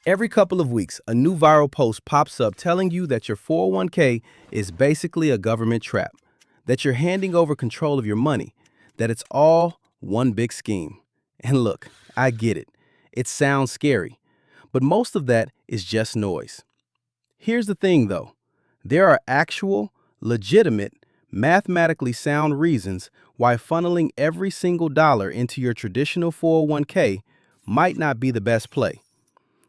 Every couple of weeks, a new viral post pops up telling you that your 401k is basically a government trap, that you're handing over control of your money, that it's all one big scheme. And look, I get it. It sounds scary, but most of that is just noise. Here's the thing, though. There are actual, legitimate, mathematically sound reasons why funneling every single dollar into your traditional 401k might not be the best play.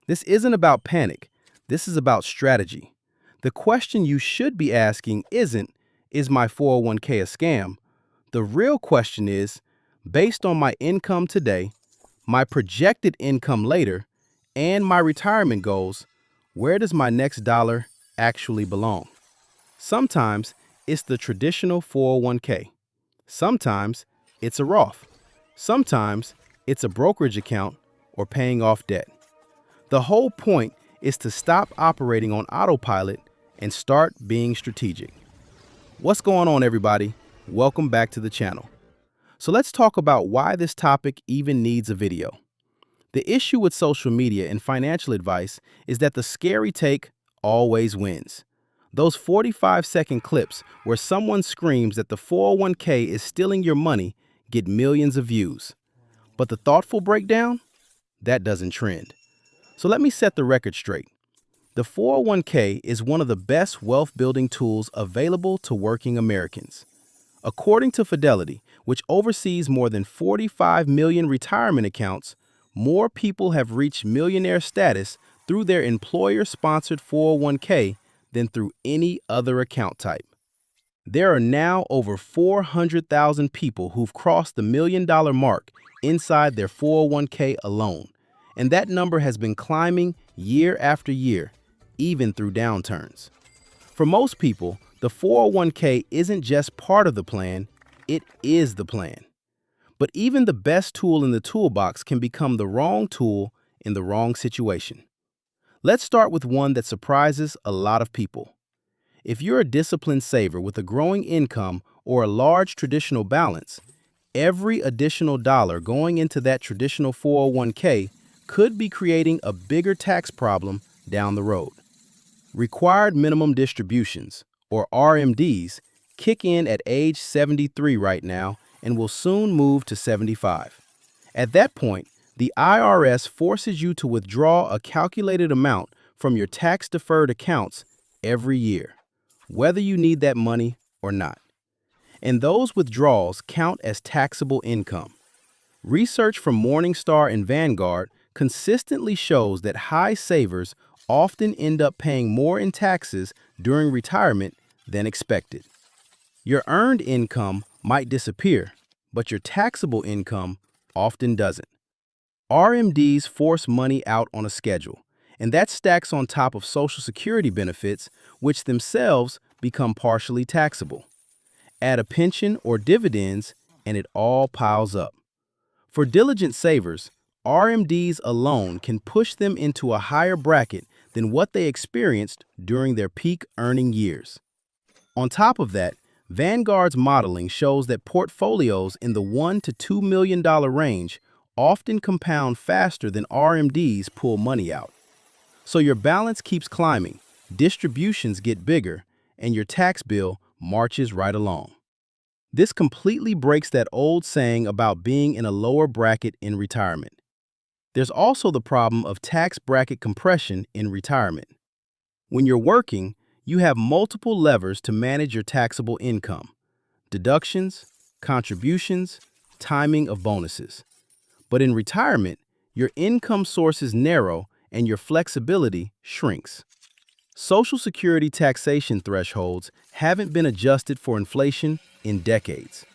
This isn't about panic. This is about strategy. The question you should be asking isn't, is my 401k a scam? The real question is, based on my income today, my projected income later, and my retirement goals, where does my next dollar actually belong? Sometimes it's the traditional 401k. Sometimes it's a Roth. Sometimes it's a brokerage account or paying off debt. The whole point is to stop operating on autopilot and start being strategic. What's going on, everybody? Welcome back to the channel. So let's talk about why this topic even needs a video. The issue with social media and financial advice is that the scary take always wins. Those 45-second clips where someone screams that the 401k is stealing your money get millions of views. But the thoughtful breakdown? That doesn't trend. So let me set the record straight. The 401k is one of the best wealth-building tools available to working Americans. According to Fidelity, which oversees more than 45 million retirement accounts, more people have reached millionaire status through their employer-sponsored 401k than through any other account type. There are now over 400,000 people who've crossed the $1 million mark inside their 401k alone. And that number has been climbing year after year, even through downturns. For most people, the 401k isn't just part of the plan, it is the plan. But even the best tool in the toolbox can become the wrong tool in the wrong situation. Let's start with one that surprises a lot of people. If you're a disciplined saver with a growing income or a large traditional balance, every additional dollar going into that traditional 401k could be creating a bigger tax problem down the road. Required minimum distributions, or RMDs, kick in at age 73 right now and will soon move to 75. At that point, the IRS forces you to withdraw a calculated amount from your tax-deferred accounts every year, whether you need that money or not. And those withdrawals count as taxable income. Research from Morningstar and Vanguard consistently shows that high savers often end up paying more in taxes during retirement than expected. Your earned income might disappear, but your taxable income often doesn't. RMDs force money out on a schedule, and that stacks on top of Social Security benefits, which themselves become partially taxable. Add a pension or dividends, and it all piles up. For diligent savers, RMDs alone can push them into a higher bracket than what they experienced during their peak earning years. On top of that, Vanguard's modeling shows that portfolios in the $1 to $2 million range often compound faster than RMDs pull money out. So your balance keeps climbing, distributions get bigger, and your tax bill marches right along. This completely breaks that old saying about being in a lower bracket in retirement. There's also the problem of tax bracket compression in retirement. When you're working, you have multiple levers to manage your taxable income: deductions, contributions, timing of bonuses. But in retirement, your income sources narrow and your flexibility shrinks. Social Security taxation thresholds haven't been adjusted for inflation in decades.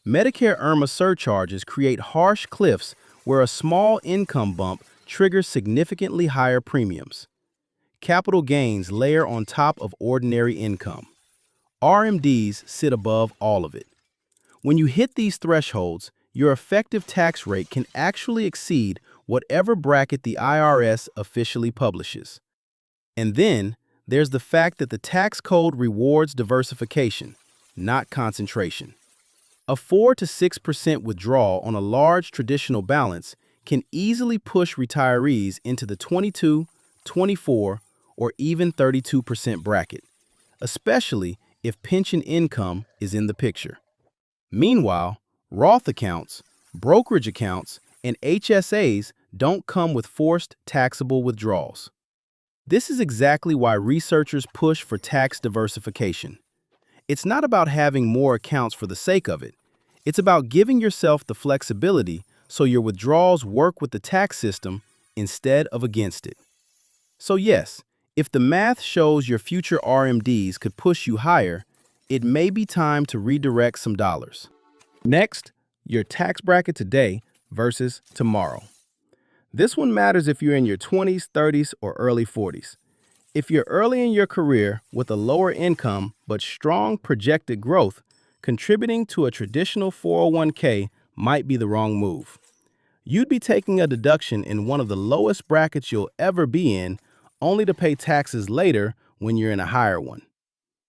Medicare IRMA surcharges create harsh cliffs where a small income bump triggers significantly higher premiums. Capital gains layer on top of ordinary income. RMDs sit above all of it. When you hit these thresholds, your effective tax rate can actually exceed whatever bracket the IRS officially publishes. And then there's the fact that the tax code rewards diversification, not concentration. A 4 to 6% withdrawal on a large traditional balance can easily push retirees into the 22, 24, or even 32% bracket, especially if pension income is in the picture. Meanwhile, Roth accounts, brokerage accounts, and HSAs don't come with forced taxable withdrawals. This is exactly why researchers push for tax diversification. It's not about having more accounts for the sake of it. It's about giving yourself the flexibility so your withdrawals work with the tax system instead of against it. So yes, if the math shows your future RMDs could push you higher, it may be time to redirect some dollars. Next, your tax bracket today versus tomorrow. This one matters if you're in your 20s, 30s, or early 40s. If you're early in your career with a lower income but strong projected growth, contributing to a traditional 401k might be the wrong move. You'd be taking a deduction in one of the lowest brackets you'll ever be in, only to pay taxes later when you're in a higher one.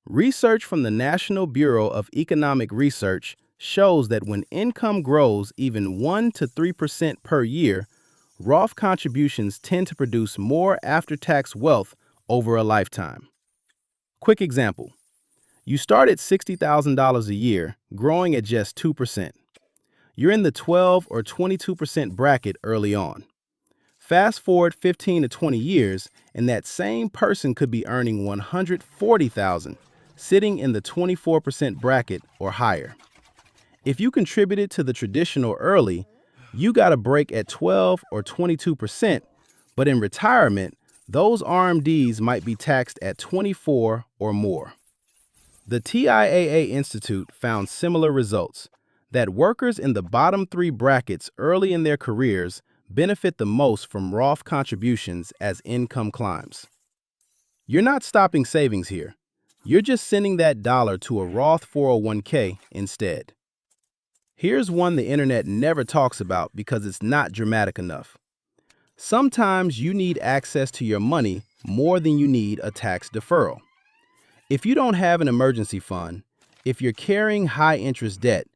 Research from the National Bureau of Economic Research shows that when income grows even 1 to 3% per year, Roth contributions tend to produce more after-tax wealth over a lifetime. Quick example. You start at $60,000 a year, growing at just 2%. You're in the 12 or 22% bracket early on. Fast forward 15 to 20 years, and that same person could be earning $140,000, sitting in the 24% bracket or higher. If you contributed to the traditional early, you got a break at 12 or 22%, but in retirement, those RMDs might be taxed at 24 or more. The TIAA Institute found similar results, that workers in the bottom 3 brackets early in their careers benefit the most from Roth contributions as income climbs. You're not stopping savings here. You're just sending that dollar to a Roth 401k instead. Here's one the internet never talks about because it's not dramatic enough. Sometimes you need access to your money more than you need a tax deferral. If you don't have an emergency fund, if you're carrying high interest debt,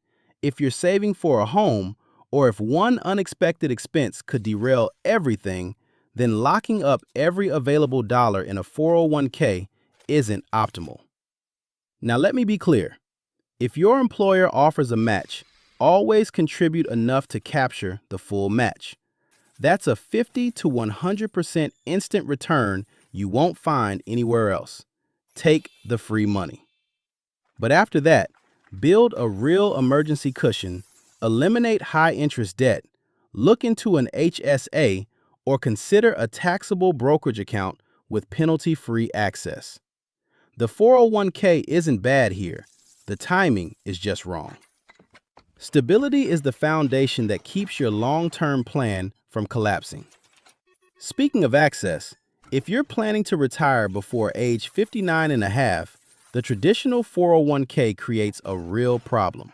if you're saving for a home, or if one unexpected expense could derail everything, then locking up every available dollar in a 401k isn't optimal. Now let me be clear. If your employer offers a match, always contribute enough to capture the full match. That's a 50 to 100% instant return you won't find anywhere else. Take the free money. But after that, build a real emergency cushion, eliminate high-interest debt, look into an HSA, or consider a taxable brokerage account with penalty-free access. The 401k isn't bad here. The timing is just wrong. Stability is the foundation that keeps your long-term plan from collapsing. Speaking of access, if you're planning to retire before age 59 and a half, the traditional 401k creates a real problem.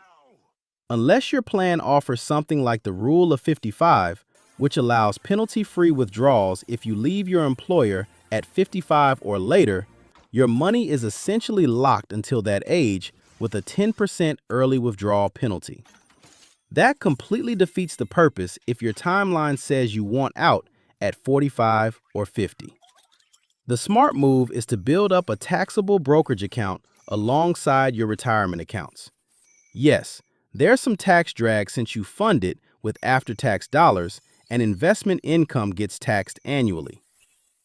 Unless your plan offers something like the Rule of 55, which allows penalty-free withdrawals if you leave your employer at 55 or later, your money is essentially locked until that age with a 10% early withdrawal penalty. That completely defeats the purpose if your timeline says you want out at 45 or 50. The smart move is to build up a taxable brokerage account alongside your retirement accounts. Yes, there's some tax drag since you fund it with after-tax dollars and investment income gets taxed annually.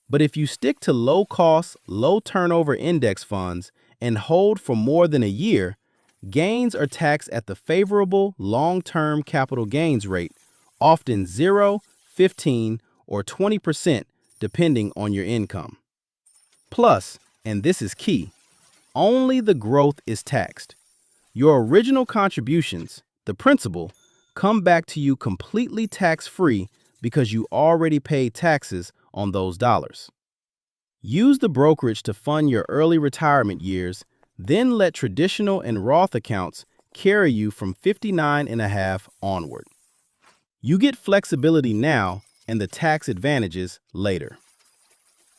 But if you stick to low-cost, low-turnover index funds and hold for more than a year, gains are taxed at the favorable long-term capital gains rate, often 0, 15, or 20% depending on your income. Plus, and this is key, only the growth is taxed. Your original contributions, the principal, come back to you completely tax-free because you already paid taxes on those dollars. Use the brokerage to fund your early retirement years, then let traditional and Roth accounts carry you from 59 and a half onward. You get flexibility now and the tax advantages later.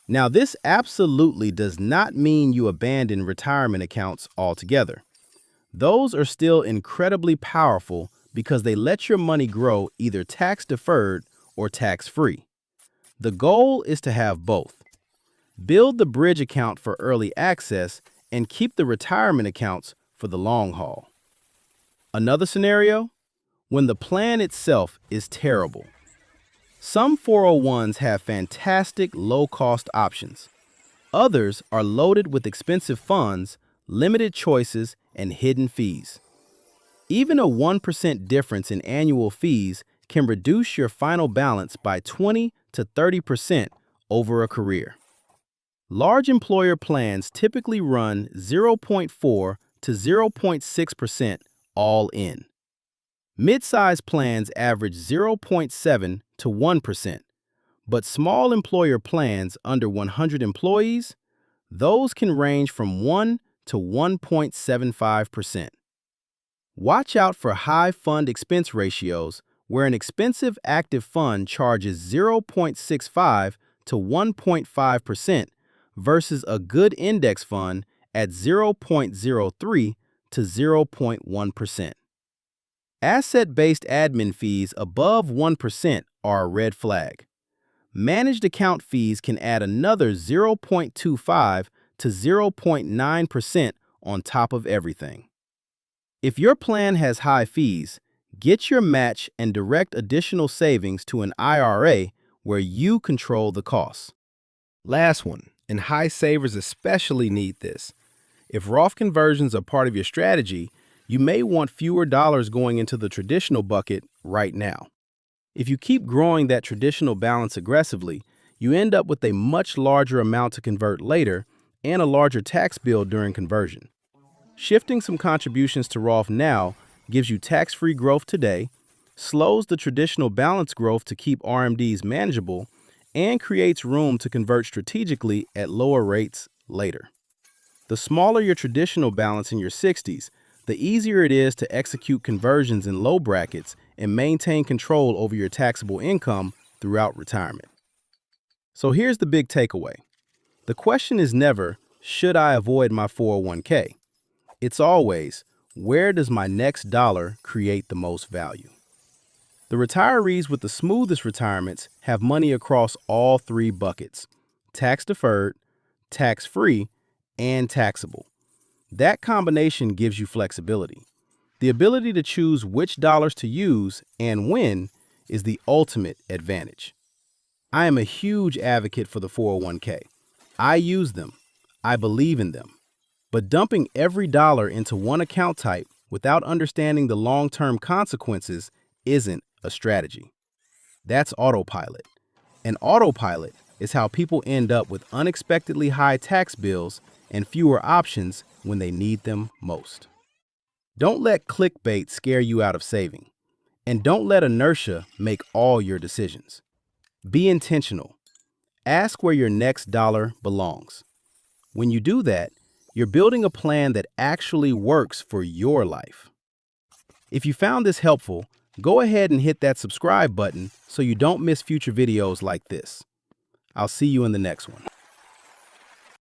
Now, this absolutely does not mean you abandon retirement accounts altogether. Those are still incredibly powerful because they let your money grow either tax-deferred or tax-free. The goal is to have both. Build the bridge account for early access and keep the retirement accounts for the long haul. Another scenario? When the plan itself is terrible. Some 401s have fantastic low-cost options. Others are loaded with expensive funds, limited choices, and hidden fees. Even a 1% difference in annual fees can reduce your final balance by 20 to 30% over a career. Large employer plans typically run 0.4 to 0.6% all in. Mid-size plans average 0.7 to 1%, but small employer plans under 100 employees, those can range from 1 to 1.75%. Watch out for high fund expense ratios where an expensive active fund charges 0.65 to 1.5% versus a good index fund at 0.03 to 0.1%. Asset-based admin fees above 1% are a red flag. Managed account fees can add another 0.25 to 0.9% on top of everything. If your plan has high fees, get your match and direct additional savings to an IRA where you control the costs. Last one, and high savers especially need this. If Roth conversions are part of your strategy, you may want fewer dollars going into the traditional bucket right now. If you keep growing that traditional balance aggressively, you end up with a much larger amount to convert later and a larger tax bill during conversion. Shifting some contributions to Roth now gives you tax-free growth today, slows the traditional balance growth to keep RMDs manageable, and creates room to convert strategically at lower rates later. The smaller your traditional balance in your 60s, the easier it is to execute conversions in low brackets and maintain control over your taxable income throughout retirement. So here's the big takeaway. The question is never, should I avoid my 401k? It's always, where does my next dollar create the most value? The retirees with the smoothest retirements have money across all three buckets: tax-deferred, tax-free, and taxable. That combination gives you flexibility. The ability to choose which dollars to use and when is the ultimate advantage. I am a huge advocate for the 401k. I use them. I believe in them. But dumping every dollar into one account type without understanding the long-term consequences isn't a strategy. That's autopilot. And autopilot is how people end up with unexpectedly high tax bills and fewer options when they need them most. Don't let clickbait scare you out of saving. And don't let inertia make all your decisions. Be intentional. Ask where your next dollar belongs. When you do that, you're building a plan that actually works for your life. If you found this helpful, go ahead and hit that subscribe button so you don't miss future videos like this. I'll see you in the next one.